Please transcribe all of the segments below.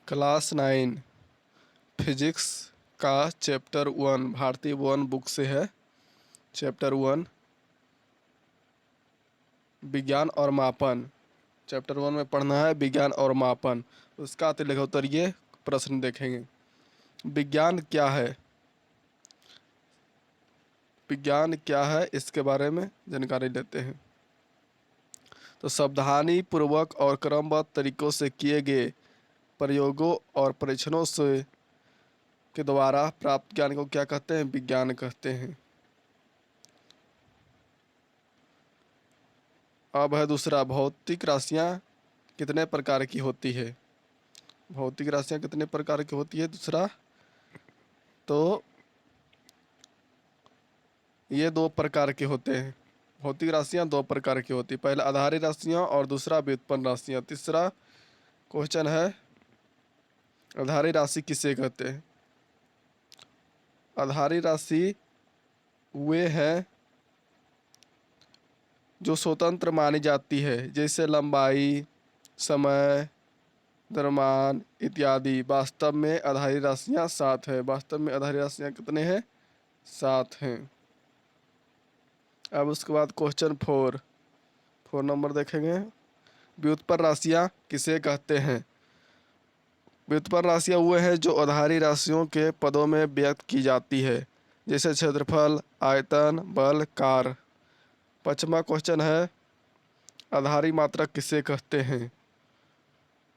Class 9 physics का chapter 1 भारतीय one book से है। चैप्टर 1 विज्ञान और मापन। चैप्टर 1 में पढ़ना है विज्ञान और मापन। उसका अतिलिखित उत्तरीय प्रश्न देखेंगे। विज्ञान क्या है? विज्ञान क्या है इसके बारे में जानकारी लेते हैं। तो सावधानी पूर्वक और क्रमबद्ध तरीकों से किए गए प्रयोगों और परीक्षणों से के द्वारा प्राप्त ज्ञान को क्या कहते हैं? विज्ञान कहते हैं। अब है दूसरा, भौतिक राशियां कितने प्रकार की होती है? भौतिक राशियां कितने प्रकार की होती है? दूसरा तो ये 2 प्रकार के होते हैं। भौतिक राशियां 2 प्रकार की होती है। पहला आधारी राशियां और दूसरा व्युत्पन्न राशियां। तीसरा क्वेश्चन है, आधारी राशि किसे कहते हैं? आधारी राशि वे हैं जो स्वतंत्र मानी जाती है, जैसे लंबाई, समय, द्रव्यमान इत्यादि। वास्तव में आधारी राशियां 7 है। वास्तव में आधारी राशियां कितने हैं? 7 हैं। अब उसके बाद क्वेश्चन 4 नंबर देखेंगे। व्युत्पन्न राशियां किसे कहते हैं? व्युत्पन्न राशियां वो हैं जो आधारी राशियों के पदों में व्यक्त की जाती है, जैसे क्षेत्रफल, आयतन, बल, कार्य। 5वां क्वेश्चन है, आधारी मात्रक किसे कहते हैं?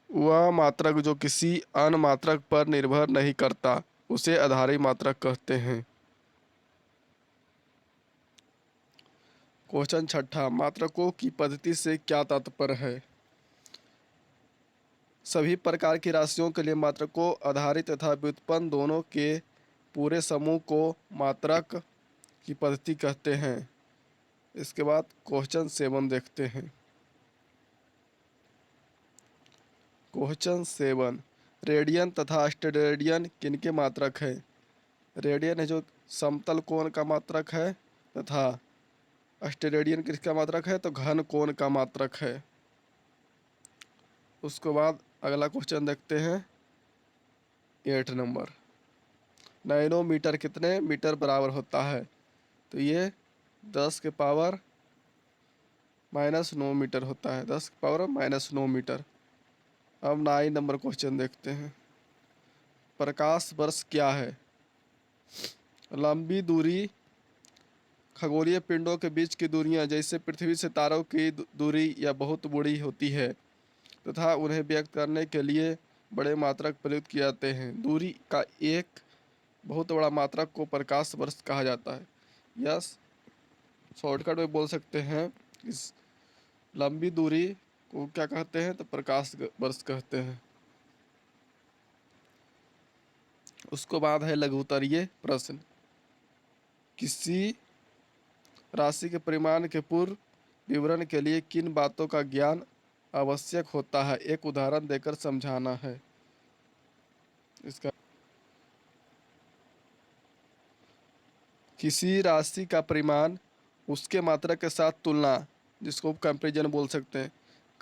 वह मात्रक जो किसी अन्य मात्रक पर निर्भर नहीं करता, उसे आधारी मात्रक कहते हैं। क्वेश्चन 6, मात्रकों की पद्धति से क्या तात्पर्य है? सभी प्रकार की राशियों के लिए मात्रकों आधारित तथा व्युत्पन्न दोनों के पूरे समूह को मात्रक की पद्धति कहते हैं। इसके बाद क्वेश्चन 7 देखते हैं। क्वेश्चन 7, रेडियन तथा स्टेरेडियन किनके मात्रक है? रेडियन है जो समतल कोण का मात्रक है, तथा स्टेरेडियन किसका मात्रक है? तो घन कोण का मात्रक है। उसके बाद अगला क्वेश्चन देखते हैं 8 नंबर। नैनोमीटर कितने मीटर बराबर होता है? तो ये 10 के पावर -9 मीटर होता है। 10 के पावर -9 मीटर। अब 9 नंबर क्वेश्चन देखते हैं। प्रकाश वर्ष क्या है? लंबी दूरी खगोलीय पिंडों के बीच की दूरियां, जैसे पृथ्वी से तारों की दूरी या बहुत बड़ी होती है, तथा उन्हें व्यक्त करने के लिए बड़े मात्रक प्रयुक्त किए जाते हैं। दूरी का एक बहुत बड़ा मात्रक को प्रकाश वर्ष कहा जाता है। यस, शॉर्टकट में बोल सकते हैं, इस लंबी दूरी को क्या कहते हैं? तो प्रकाश वर्ष कहते हैं। उसके बाद है लघुत्तरीय प्रश्न। किसी राशि के परिमाण के पूर्व विवरण के लिए किन बातों का ज्ञान आवश्यक होता है? एक उदाहरण देकर समझाना है। इसका किसी राशि का परिमाण उसके मात्रक के साथ तुलना, जिसको कंपैरिजन बोल सकते हैं,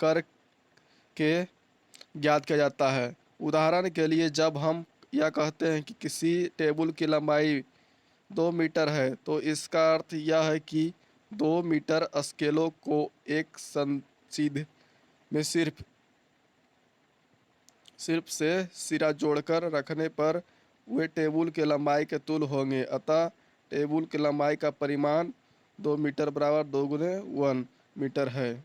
कर के ज्ञात किया जाता है। उदाहरण के लिए जब हम यह कहते हैं कि किसी टेबल की लंबाई 2 मीटर है, तो इसका अर्थ यह है कि 2 मीटर स्केलों को एक संसीध में सिर्फ से सिरा जोड़कर रखने पर वे टेबल की लंबाई के तुल होंगे। अतः टेबल की लंबाई का परिमाण 2 मीटर बराबर 2 गुने 1 मीटर है।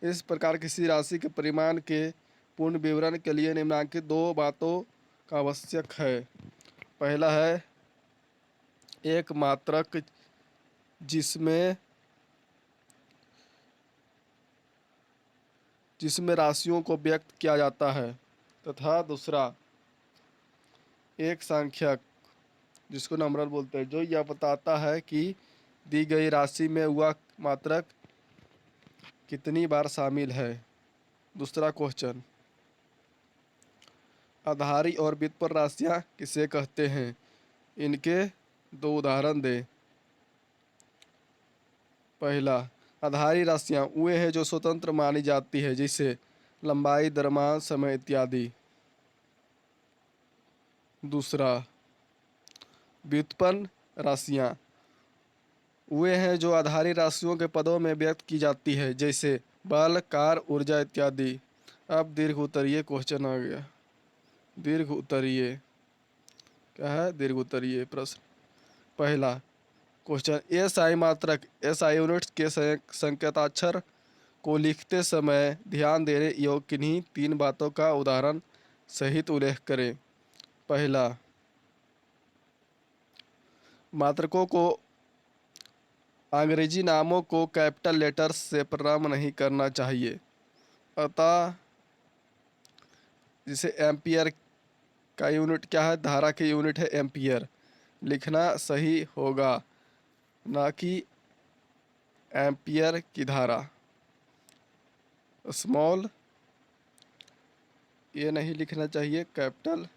इस प्रकार किसी राशि के परिमाण के पूर्ण विवरण के लिए निम्नलिखित 2 बातों का आवश्यक है। पहला है एक मात्रक जिसमें जिसमें राशियों को व्यक्त किया जाता है, तथा दूसरा एक सांख्यक, जिसको नंबर बोलते हैं, जो यह बताता है कि दी गई राशि में वह मात्रक कितनी बार शामिल है। दूसरा क्वेश्चन, आधारी और व्युत्पन्न राशियां किसे कहते हैं? इनके 2 उदाहरण दें। पहला, आधारी राशियां वे हैं जो स्वतंत्र मानी जाती है, जैसे लंबाई, द्रव्यमान, समय इत्यादि। दूसरा, व्युत्पन्न राशियाँ वे हैं जो आधारी राशियों के पदों में व्यक्त की जाती है, जैसे बल, कार, ऊर्जा इत्यादि। अब दीर्घ उत्तरीय क्वेश्चन आ गया। दीर्घ उत्तरीय क्या है? दीर्घ उत्तरीय प्रश्न। पहला क्वेश्चन, एस आई मात्रक, एस आई यूनिट्स के संकेताक्षर को लिखते समय ध्यान देने योग्य किन्हीं तीन बातों का उदाहरण सहित उल्लेख करें। पहला, मात्रकों को अंग्रेजी नामों को कैपिटल लेटर्स से प्रारंभ नहीं करना चाहिए। अतः जैसे एम्पियर का यूनिट क्या है? धारा की यूनिट है एम्पियर, लिखना सही होगा, ना कि एम्पियर की धारा। स्मॉल ए नहीं लिखना चाहिए, कैपिटल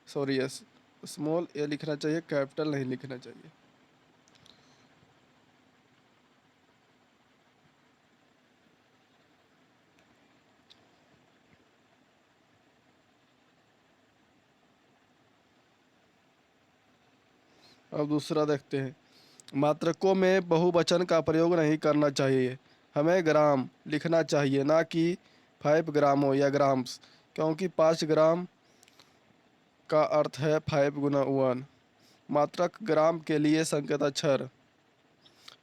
सॉरी यस स्मॉल ए लिखना चाहिए, कैपिटल नहीं लिखना चाहिए। अब दूसरा देखते हैं, मात्रकों में बहुवचन का प्रयोग नहीं करना चाहिए। हमें ग्राम लिखना चाहिए, ना कि 5 ग्रामों या ग्राम्स, क्योंकि 5 ग्राम का अर्थ है 5 गुना 1। मात्रक ग्राम के लिए संकेताक्षर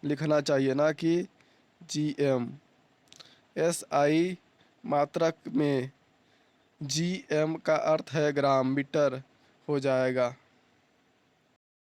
लिखना चाहिए, ना कि GM। SI मात्रक में GM का अर्थ है ग्राम, मीटर हो जाएगा।